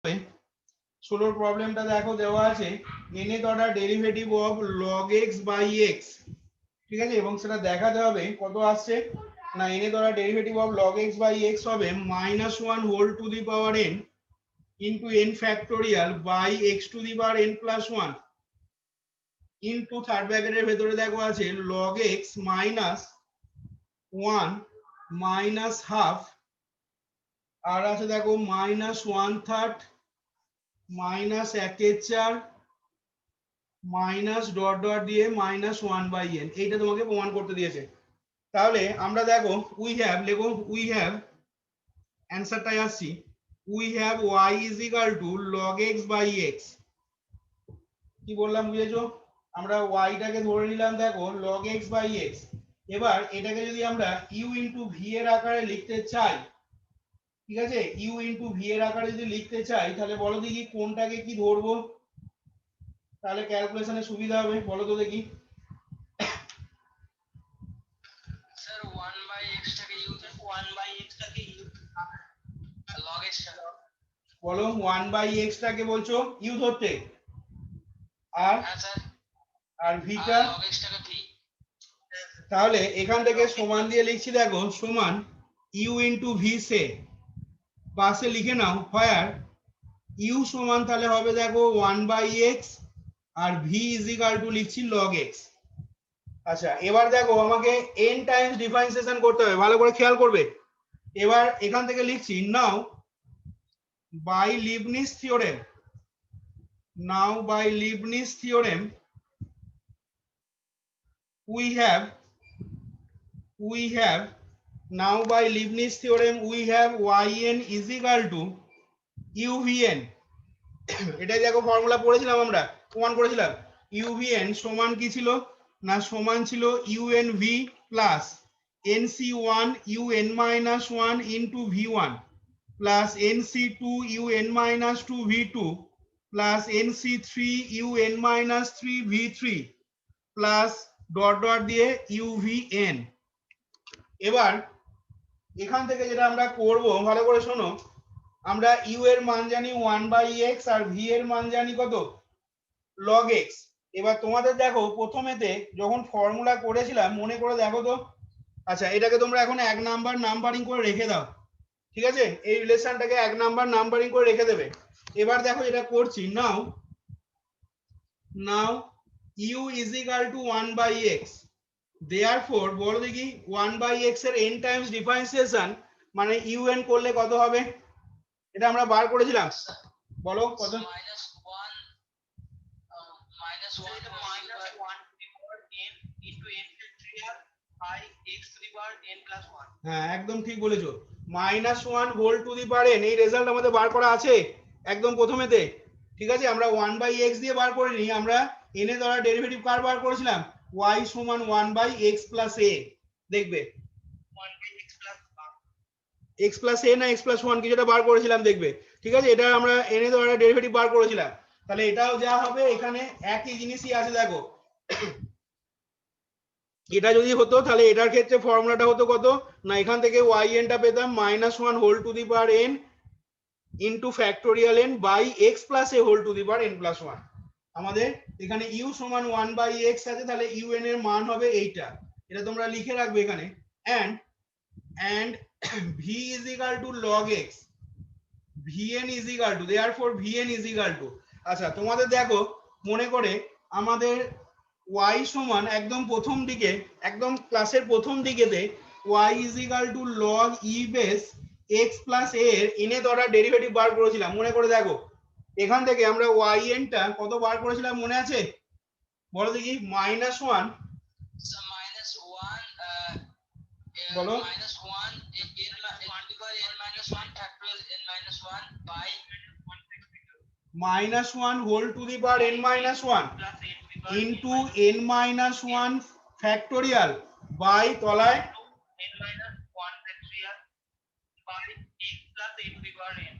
হবে 16 প্রবলেমটা দেখো দেওয়া আছে nth order derivative of log x by x, ঠিক আছে, এবং সেটা দেখাতে হবে কত আসছে না nth order derivative of log x by x হবে -1 whole to the power n into n factorial by x to the power n plus 1 into third ব্র্যাকেটের ভেতরে দেখো আছে log x minus 1 minus half, আর আছে দেখো -1/3 মাইনাস 1/4 মাইনাস ডট ডট দিয়ে -1/n, এইটা তোমাকে প্রমাণ করতে দিয়েছে। তাহলে আমরা দেখো উই হ্যাভ লেখো উই হ্যাভ অ্যান্সারটাই আসছি we have y is equal to log x by x। কি বললাম বুঝেছো? আমরা y টাকে ধরে নিলাম দেখো log x বাই x। এবার এটাকে যদি আমরা u ইনটু v এর আকারে লিখতে চাই, ঠিক আছে, u ইনটু v এর আকারে যদি লিখতে চাই তাহলে বলো দেখি কোনটাকে কি ধরবো, তাহলে ক্যালকুলেশনে সুবিধা হবে, বলো তো দেখি। স্যার 1/x টাকে u 1/x টাকে u log x বলো 1/x টাকে বলছো u ধরতে, আর হ্যাঁ স্যার আর v টা log x টাকে v। তাহলে এখান থেকে সমান দিয়ে লিখছি দেখো সমান u ইনটু v সে পাশে লিখে নাও হোয়ার u সমান তাহলে হবে দেখো 1/x আর v ইজ ইকুয়াল টু লিখছি log x। আচ্ছা এবার দেখো আমাকে n টাইমস ডিফারেন্সিয়েশন করতে হবে, ভালো করে খেয়াল করবে। এবার এখান থেকে লিখছি now by Leibniz theorem, now by Leibniz theorem we have now by Leibniz theorem we have yn is equal to uvn। এটাই দেখো ফর্মুলা পড়েছিলাম, আমরা প্রমাণ করেছিলাম uvn সমান কি ছিল না সমান ছিল unv plus nc1 un minus 1 into v1 plus nc2 un minus 2 v2 plus nc3 un minus 3 v3 plus dot dot দিয়ে uvn। এবার এখান থেকে যেটা আমরা করব ভালো করে শোনো, আমরা u এর মান জানি 1/x আর v এর মান জানি কত log x। এবার তোমাদের দেখো প্রথমেতে যখন ফর্মুলা করেছিলাম মনে করে দেখো তো, আচ্ছা এটাকে তোমরা এখন 1 নাম্বার নাম্বারিং করে রেখে দাও, ঠিক আছে, এই রিলেশনটাকে 1 নাম্বার নাম্বারিং করে রেখে দেবে। এবার দেখো এটা করছি নাও u is equal to 1/x, therefore বলো দেখি 1/x এর n টাইমস ডিফারেন্সিয়েশন মানে un করলে কত হবে, এটা আমরা বার করেছিলাম, বলো কত। -1 n into n factorial by x to the power n plus 1। হ্যাঁ একদম ঠিক বলেছো, -1 whole to the power n, এই রেজাল্ট আমাদের বার করা আছে একদম প্রথমেতে, ঠিক আছে। আমরা 1/x দিয়ে বার করিনি, আমরা n এর দ্বারা ডেরিভেটিভ কার বার করেছিলাম y সমান 1/x প্লাস a, দেখবে 1/x plus x plus a না x প্লাস 1 কিছুটা বার করেছিলাম দেখবে, ঠিক আছে, এটা আমরা n এর দ্বারা ডেরিভেটিভ বার করেছিলাম। তাহলে এটাও যা হবে এখানে একই জিনিসই আছে দেখো। এটা যদি হতো তাহলে এটার ক্ষেত্রে ফর্মুলাটা হতো কত না এখান থেকে yn টা পেতাম -1 whole to the power n into factorial n by x plus a whole to the power n plus 1। আমাদের এখানে u সমান 1/x আছে, তাহলে un এর মান হবে এইটা, এটা তোমরা লিখে রাখবে এখানে। and v is equal to log x, vn is equal to, therefore vn is equal to, আচ্ছা তোমাদের দেখো মনে করে আমাদের y সমান একদম প্রথম দিকে একদম ক্লাসের প্রথম দিকেতে y is equal to log e base x plus a এর nth অর্ডার ডেরিভেটিভ বার করেছিলাম, মনে করে দেখো এখান থেকে আমরা yn টা কত বার করেছিলাম মনে আছে, বলো দেখি -1 so -1 বলো -1 n minus 1 factorial n minus 1 by -1 whole to the power n minus 1 into n minus 1 factorial by তলায় n minus 1 factorial by x plus a to the power n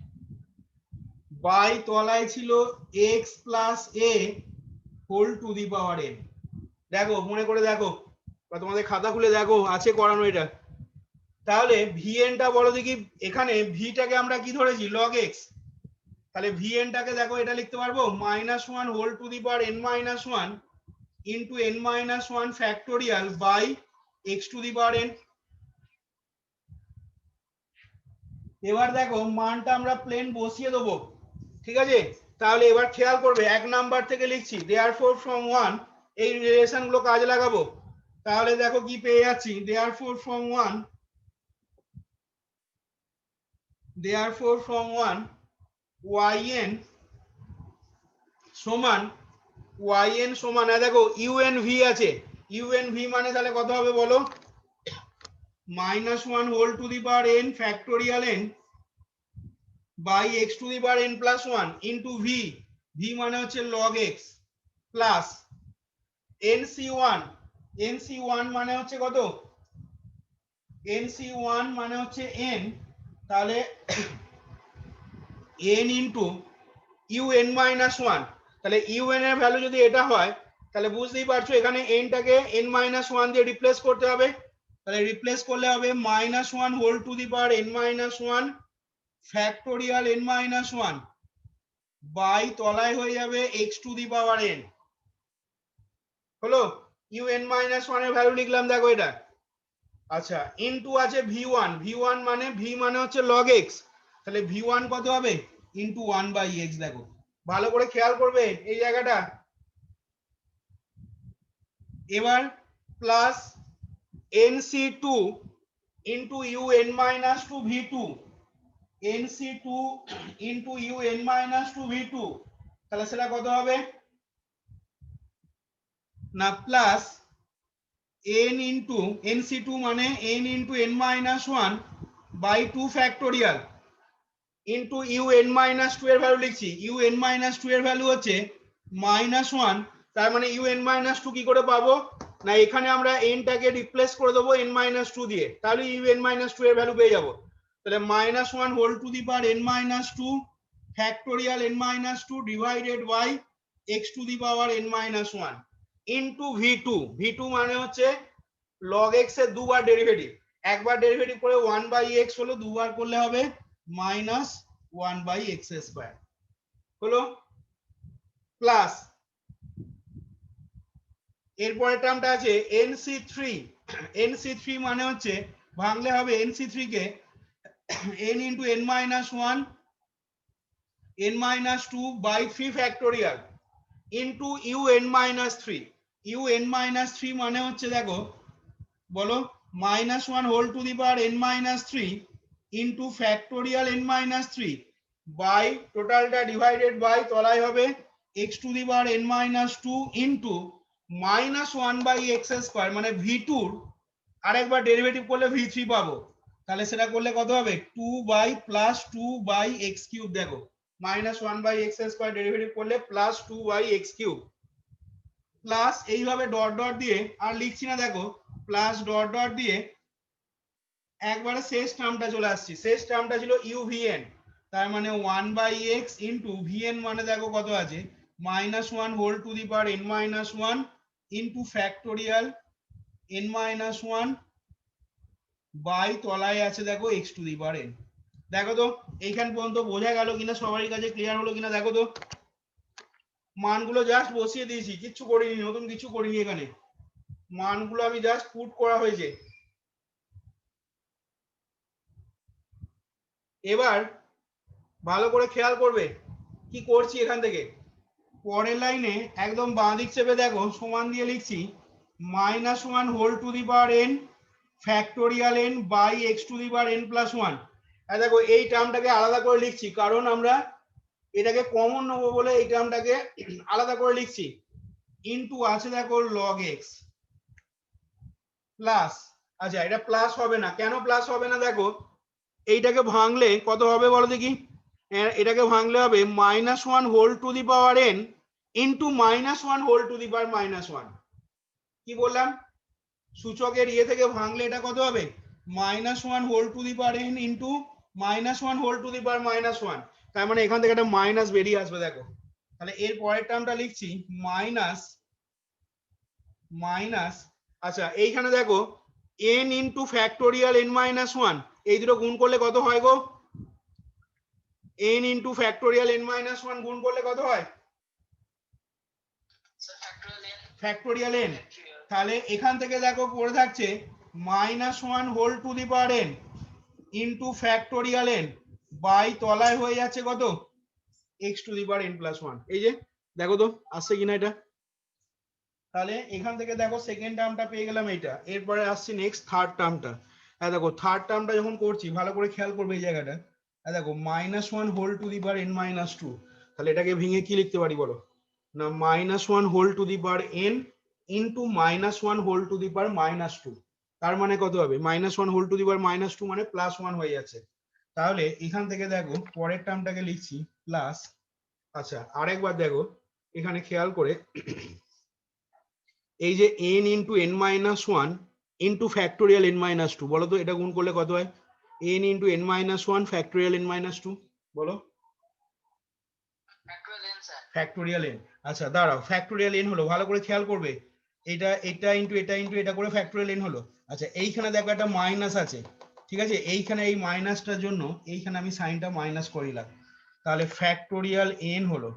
by তলায় ছিল x plus a whole to the power n। দেখো মনে করে দেখো বা তোমাদের খাতা খুলে দেখো আছে করানো এটা। তাহলে vn টা বলো দেখি, এখানে v টাকে আমরা কি ধরেছি log x, তাহলে vnটাকে দেখো এটা লিখতে পারবো -1 whole to the power n-1 into n-1 factorial by x to the power n। এবার দেখো মানটা আমরা প্লেন বসিয়ে দেবো, ঠিক আছে? তাহলে এবার খেয়াল করবে 1 নাম্বার থেকে লিখছি therefore from 1, এই রিলেশন গুলো কাজে লাগাবো। তাহলে দেখো কি পেয়ে যাচ্ছি, therefore from 1 yn সমান দেখো unv আছে, unv মানে তাহলে কত হবে বলো, -1 whole to the power n factorial n by x to the power n plus 1 into v, v মানে হচ্ছে log x প্লাস nc1 মানে হচ্ছে কত, nc1 মানে হচ্ছে n, তাহলে n ইন্টু un-1, তাহলে un এর ভ্যালু যদি এটা হয় তাহলে বুঝতেই পারছো এখানে n টাকে n-1 দিয়ে রিপ্লেস করতে হবে। তাহলে রিপ্লেস করলে হবে -1 whole to the power n-1 factorial n-1 by তলায় হয়ে যাবে x to the power n। হলো, un-1 এর ভ্যালু লিখলাম দেখো এটা। আচ্ছা ইনটু আছে v1 মানে v মানে হচ্ছে log x, তাহলে v1 কত হবে ইনটু 1/x। দেখো ভালো করে খেয়াল করবে এই জায়গাটা। এবার plus nc2 into un-2 v2, nc2 into un-2 v2, তাহলে সেটা কত হবে না, প্লাস n ইনটু nc2 মানে n into n-1 by 2 factorial into un-2 এর ভ্যালু লিখছি, un-2 এর ভ্যালু হচ্ছে -1, তার মানে un-2 কি করে পাবো না, এখানে আমরা n টাকে রিপ্লেস করে দেবো n-2 দিয়ে, তাহলে un-2 এর ভ্যালু পেয়ে যাবো। তাহলে -1 whole to the power n-2 factorial n-2 divided by x to the power n-1 into v2 মানে হচ্ছে log x এর দুবার ডেরিভেটিভ, একবার ডেরিভেটিভ করে 1/x হলো, দুবার করলে হবে -1/x²। হলো, প্লাস এরপরে টার্মটা আছে nc3 মানে হচ্ছে ভাঙলে হবে nc3 কে n into n-2 by 3 factorial into un-3 মানে হচ্ছে দেখো বলো -1 whole to the power n-3 into factorial n-3 by টোটালটা ডিভাইডেড বাই তলায় হবে x to the power n-2 into -1/x² মানে v2 আরেকবার ডেরিভেটিভ করলে v3 পাবো, তাহলে সেটা করলে কত হবে 2/+2/x³ দেখো -1/x² ডেরিভেটিভ করলে +2/x³ প্লাস এইভাবে ডট ডট দিয়ে আর লিখছি না, দেখো প্লাস ডট ডট দিয়ে একবারে শেষ টার্মটা চলে আসছি, শেষ টার্মটা ছিল uvn, তার মানে 1/x ইনটু vn মানে দেখো কত আছে -1 whole to the power n-1 into factorial n-1 by তলায় আছে দেখো x to the power n। দেখো তো এইখান পর্যন্ত বোঝা গেল কিনা, সবারই কাছে ক্লিয়ার হলো কিনা দেখো তো। মানগুলো জাস্ট বসিয়ে দিয়েছি, কিচ্ছু করিনি, নতুন কিছু করিনি, এখানে মানগুলো আমি জাস্ট পুট করা হয়েছে। এবার ভালো করে খেয়াল করবে কি করছি এখান থেকে, পরের লাইনে একদম বাঁ দিক চেপে দেখো সমান দিয়ে লিখছি -1 whole to the power n factorial n by x to the power n+1। আর দেখো এই টার্মটাকে আলাদা করে লিখছি কারণ আমরা এটাকে কমন নেবো বলে এই টার্মটাকে আলাদা করে লিখছি, ইনটু আছে দেখো log x প্লাস, আচ্ছা এটা প্লাস হবে না, কেন প্লাস হবে না দেখো এইটাকে ভাঙলে কত হবে বলো দেখি, এটাকে ভাঙলে হবে -1 whole to the power n into -1 whole to the power -1। কি বললাম, সূচকের ইয়ে থেকে ভাঙলে এটা কত হবে -1 whole to the power n into -1 whole to the power -1, তার মানে এখান থেকে একটা মাইনাস বেরিয়ে আসবে দেখো। তাহলে এর পরের টার্মটা লিখছি মাইনাস, আচ্ছা এইখানে দেখো n ইনটু ফ্যাক্টোরিয়াল n-1, এই দুটো গুণ করলে কত হয় গো, n into factorial n minus one গুণ করলে কত হয়? Sir, factorial n. Factorial n। Factorial. তাহলে এখান থেকে দেখো পড়ে থাকছে minus one whole to the power n into factorial n by তলায় হয়ে যাচ্ছে কত? X to the power n plus one. এই যে দেখো তো আসছে কিনা এটা। তাহলে এখান থেকে দেখো সেকেন্ড টার্মটা পেয়ে গেলাম এইটা, এরপরে আসছে নেক্সট থার্ড টার্মটা। হ্যাঁ দেখো থার্ড টার্মটা যখন করছি ভালো করে খেয়াল করবে এই জায়গাটা। হ্যাঁ দেখো minus one whole to the power n minus two, তাহলে এটাকে ভেঙে কি লিখতে পারি বলো? না minus one whole to the power n into minus one whole to the power minus two. তার মানে কত হবে? Minus one whole to the power minus two মানে প্লাস ওয়ান হয়ে যাচ্ছে। তাহলে এখান থেকে দেখো পরের টার্মটাকে লিখছি প্লাস। আচ্ছা আরেকবার দেখো এখানে খেয়াল করে, এই যে n into n minus one into factorial n minus two, বলো তো এটা গুণ করলে কত হয়? n into n minus one factorial n minus two, বলো। Factorial n, sir. ফ্যাক্টোরিয়াল n। আচ্ছা দাঁড়াও, ফ্যাক্টোরিয়াল n হলো, ভালো করে খেয়াল করবে, এটা ইন্টু এটা করে ফ্যাক্টোরিয়াল n হলো। আচ্ছা এইখানে দেখো একটা মাইনাস আছে, ঠিক আছে, এইখানে এই মাইনাসটার জন্য এইখানে আমি সাইনটা মাইনাস করিলাম। তাহলে ফ্যাক্টোরিয়াল n হলো,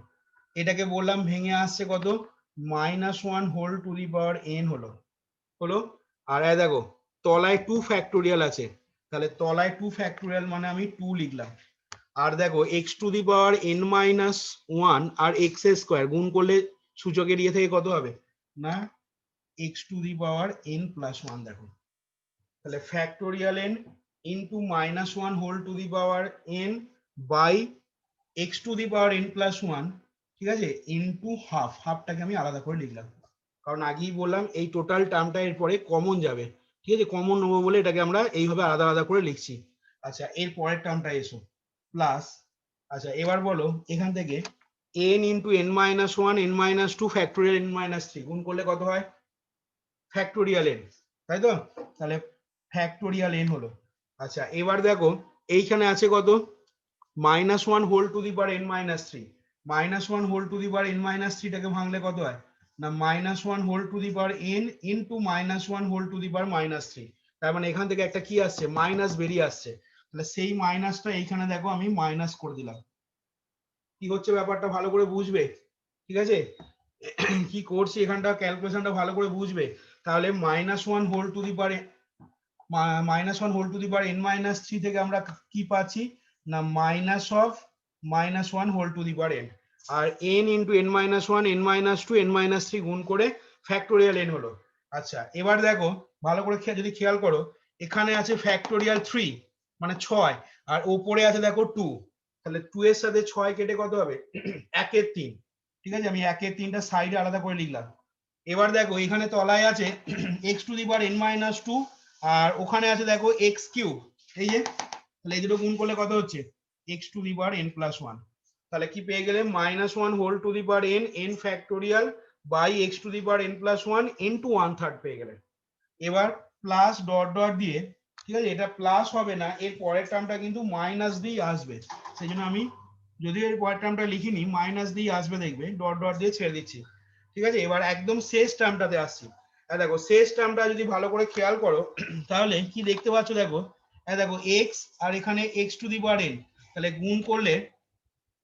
এটাকে বললাম ভেঙে আসছে কত? Minus one whole to the power n হলো। আর দেখো তলায় টু ফ্যাক্টোরিয়াল আছে, তাহলে তলায় টু ফ্যাক্টোরিয়াল মানে আমি টু লিখলাম। আর দেখো x to the power n minus one আর এক্স স্কোয়ার গুণ করলে সূচকের ইয়ে থেকে কত হবে? না x to the power n plus one. দেখো তাহলে factorial n into minus one whole to the power n by x to the power n plus one, ঠিক আছে, ইন্টু হাফ। হাফটাকে আমি আলাদা করে লিখলাম, কারণ আগেই বললাম এই টোটাল টার্মটা এরপরে কমন যাবে, ঠিক আছে, কমন নেবো বলে এটাকে আমরা এইভাবে আলাদা আলাদা করে লিখছি। আচ্ছা এর পরের টার্মটা এসো প্লাস। আচ্ছা এবার বলো এখান থেকে n into n minus one n minus two factorial n minus three গুণ করলে কত হয়? ফ্যাক্টোরিয়াল n, তাই তো? তাহলে ফ্যাক্টোরিয়াল n হলো। আচ্ছা এবার দেখো এইখানে আছে কত? Minus one whole to the power n minus three. Minus one whole to the power n minus থ্রিটাকে ভাঙলে কত হয়? না minus one whole to the power n into minus one whole to the power minus three. তার মানে এখান থেকে একটা কি আসছে? মাইনাস বেরিয়ে আসছে। তাহলে সেই মাইনাসটা এইখানে দেখো আমি মাইনাস করে দিলাম। কি হচ্ছে ব্যাপারটা ভালো করে বুঝবে, ঠিক আছে? কি করছি এখানটা ক্যালকুলেশনটা ভালো করে বুঝবে। তাহলে minus one whole to the power minus one whole to the power n minus three থেকে আমরা কি পাচ্ছি? না minus of minus one whole to the power n। আর n into n minus one n minus two n minus three গুণ করে factorial n হলো। আচ্ছা এবার দেখো ভালো করে যদি খেয়াল করো, এখানে আছে ফ্যাক্টোরিয়াল থ্রি মানে ছয়, আর ওপরে আছে দেখো টু। তাহলে টু এর সাথে ছয় কেটে কত হবে? একের তিন, ঠিক আছে, আমি একের তিনটা সাইডে আলাদা করে লিখলাম। এবার দেখো এখানে তলায় আছে x to the power n minus two, আর ওখানে আছে দেখো এক্স কিউব। এই যে তাহলে এই দুটো গুণ করলে কত হচ্ছে? X to the power n plus one. তাহলে কি পেয়ে গেলে? Minus one whole to the power n factorial by x to the power n plus one into one third পেয়ে গেলেন। এবার প্লাস ডট ডট দিয়ে, ঠিক আছে, এটা প্লাস হবে না, এর পরের টার্মটা কিন্তু মাইনাস দিয়ে আসবে, সেই জন্য আমি যদিও এর পরের টার্মটা লিখিনি মাইনাস দিয়ে আসবে, দেখবে ডট ডট দিয়ে ছেড়ে দিচ্ছি, ঠিক আছে। এবার একদম শেষ টার্মটাতে আসছি। দেখো শেষ টার্মটা যদি ভালো করে খেয়াল করো তাহলে কি দেখতে পাচ্ছ? দেখো দেখো এক্স আর এখানে x to the power n, তাহলে গুণ করলে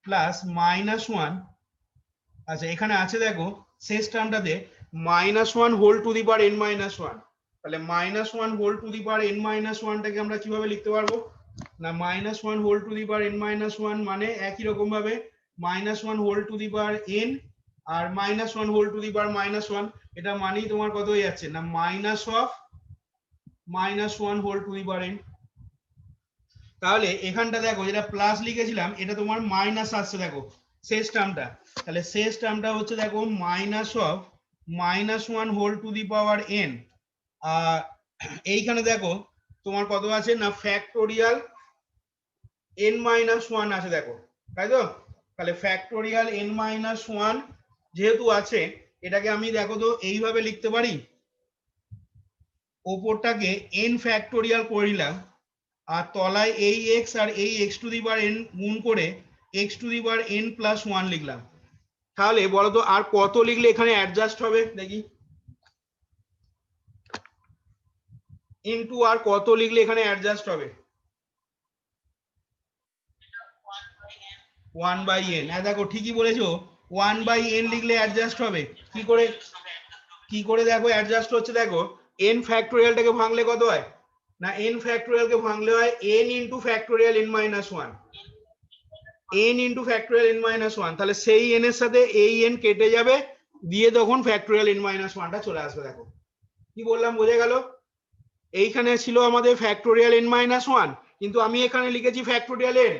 প্লাস মাইনাস ওয়ান। আচ্ছা এখানে আছে দেখো শেষ টার্মটাতে minus one whole to the power n minus one. তাহলে minus one whole to the power n minus ওয়ানটাকে আমরা কিভাবে লিখতে পারবো? না minus one whole to the power n minus one মানে একই রকম ভাবে minus one whole to the power n আর minus one whole to the power minus one, এটা মানেই তোমার কত হয়ে যাচ্ছে? না minus of minus one whole to the power n। তাহলে এখানটা দেখো যেটা প্লাস লিখেছিলাম এটা তোমার মাইনাস আসছে দেখো শেষ টার্মটা। তাহলে শেষ টার্মটা হচ্ছে দেখো minus of minus one whole to the power n। আর এইখানে দেখো তোমার কত আছে? না ফ্যাক্টোরিয়াল n মাইনাস ওয়ান আছে দেখো, তাই তো? তাহলে ফ্যাক্টোরিয়াল n মাইনাস ওয়ান যেহেতু আছে, এটাকে আমি দেখো তো এইভাবে লিখতে পারি, ওপরটাকে n ফ্যাক্টোরিয়াল করে নিলাম, আর তলায় এই এক্স আর এই x to the power n গুণ করে x to the power n plus one লিখলাম। তাহলে বলো তো আর কত লিখলে এখানে অ্যাডজাস্ট হবে দেখি? ইনটু আর কত লিখলে এখানে অ্যাডজাস্ট হবে? 1 by n 1/n। হ্যাঁ দেখো ঠিকই বলেছো, 1/n লিখলে অ্যাডজাস্ট হবে। কি করে দেখো অ্যাডজাস্ট হচ্ছে, দেখো n ফ্যাক্টোরিয়ালটাকে ভাঙলে কত হয় না, n ফ্যাক্টোরিয়ালকে ভাঙলে হয় n into factorial n minus 1, n into factorial n minus 1, তাহলে সেই n এর সাথে এই n কেটে যাবে, দিয়ে তখন ফ্যাক্টোরিয়াল n মাইনাস 1 টা চলে আসবে। দেখো কি বললাম, বোঝা গেল? এইখানে ছিল আমাদের ফ্যাক্টোরিয়াল n মাইনাস 1, কিন্তু আমি এখানে লিখেছি ফ্যাক্টোরিয়াল n,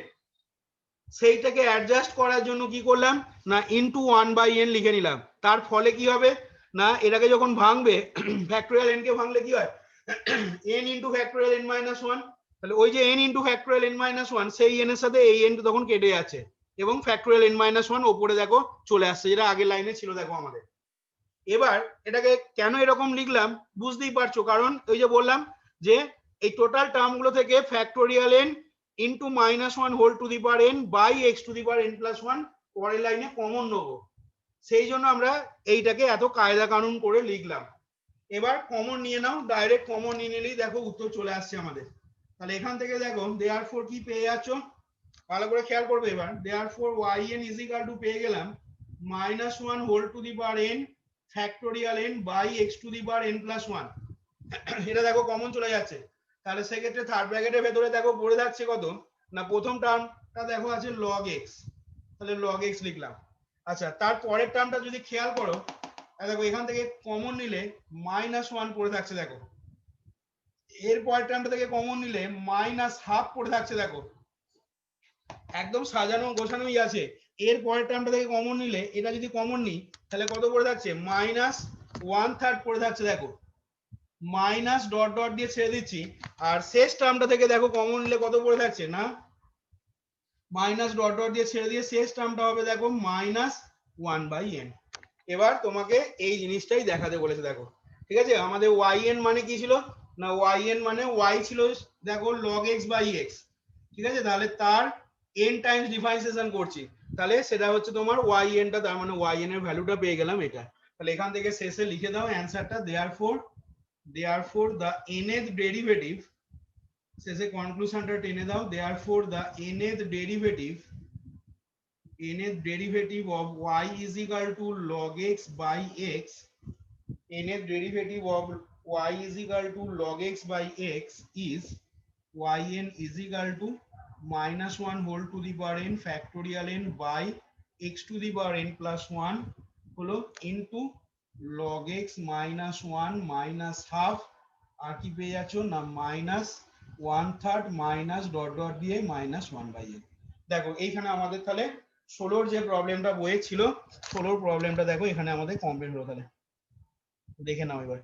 সেইটাকে অ্যাডজাস্ট করার জন্য কি করলাম না ইনটু 1/n লিখে নিলাম। তার ফলে কি হবে না, এটাকে যখন ভাঙবে ফ্যাক্টোরিয়াল n কে ভাঙলে কি হয় n into factorial n minus 1, তাহলে ওই যে n into factorial n minus 1 সেই n এর সাথে এই n তখন কেটে যাচ্ছে, এবং ফ্যাক্টোরিয়াল n মাইনাস 1 ওপরে দেখো চলে আসছে, যেটা আগের লাইনে ছিল দেখো আমাদের। এবার এটাকে কেন এরকম লিখলাম বুঝতেই পারছো, কারণ ওই যে বললাম যে এই টোটাল টার্মগুলো থেকে factorial n into minus 1 whole to the power n by x to the power n plus 1 পরের লাইনে কমন নেবো, সেই জন্য আমরা এইটাকে এত কায়দা কানুন করে লিখলাম। এবার কমন নিয়ে নাও, ডাইরেক্ট কমন নিয়ে নিলেই দেখো উত্তর চলে আসছে আমাদের। তাহলে এখান থেকে দেখো দেয়ারফর কি পেয়ে যাচ্ছ, ভালো করে খেয়াল করবে এবার, therefore yn is equal to পেয়ে গেলাম minus 1 whole to the power n factorial n by x to the power n plus 1, এটা দেখো কমন চলে যাচ্ছে। তাহলে সেক্ষেত্রে থার্ড ব্র্যাকেটের ভেতরে দেখো পড়ে থাকছে কত না, প্রথম টার্মটা দেখো আছে log x, তাহলে log x লিখলাম। আচ্ছা তার পরের টার্মটা যদি খেয়াল করো, দেখো এখান থেকে কমন নিলে মাইনাস 1 পড়ে থাকছে দেখো, এর পরের টার্মটা থেকে কমন নিলে মাইনাস হাফ পড়ে থাকছে দেখো, একদম সাজানো গোছানোই আছে। এর পরের টার্মটা থেকে কমন নিলে এটা যদি কমন নিই তাহলে কত পড়ে থাকছে মাইনাস 1/3 পড়ে থাকছে দেখো, মাইনাস ডট ডট দিয়ে ছেড়ে দিচ্ছি। আর শেষ টার্মটা থেকে দেখো কমন নিলে কত পড়ে থাকছে না, মাইনাস ডট ডট দিয়ে ছেড়ে দিয়ে শেষ টার্মটা হবে দেখো মাইনাস 1/n। এবার তোমাকে এই জিনিসটাই দেখাতে বলেছে দেখো, ঠিক আছে? আমাদের yn মানে কি ছিল না, yn মানে y ছিল দেখো log x বাই x, ঠিক আছে? তাহলে তার n টাইমস ডিফারেন্সিয়েশন করছি, তাহলে সেটা হচ্ছে তোমার yn টা, তার মানে yn এর ভ্যালুটা পেয়ে গেলাম এটা। তাহলে এখান থেকে শেষে লিখে দাও অ্যানসারটা, therefore the nth derivative, শেষে কনক্লুশনটা টেনে দাও, therefore the nth derivative of y is equal to log x by x, nth derivative of y is equal to log x by x is yn is equal to minus 1 whole to the power n factorial n by x to the power n plus 1 হলো into log x minus 1 minus half, আর কি পেয়ে যাচ্ছ না minus 1/3 minus dot dot দিয়ে minus 1/n। দেখো এইখানে আমাদের তাহলে 16 যে প্রবলেমটা বইয়ে ছিল, 16 প্রবলেমটা দেখো এখানে আমাদের কমপ্লিট হলো। তাহলে দেখে নাও এবার।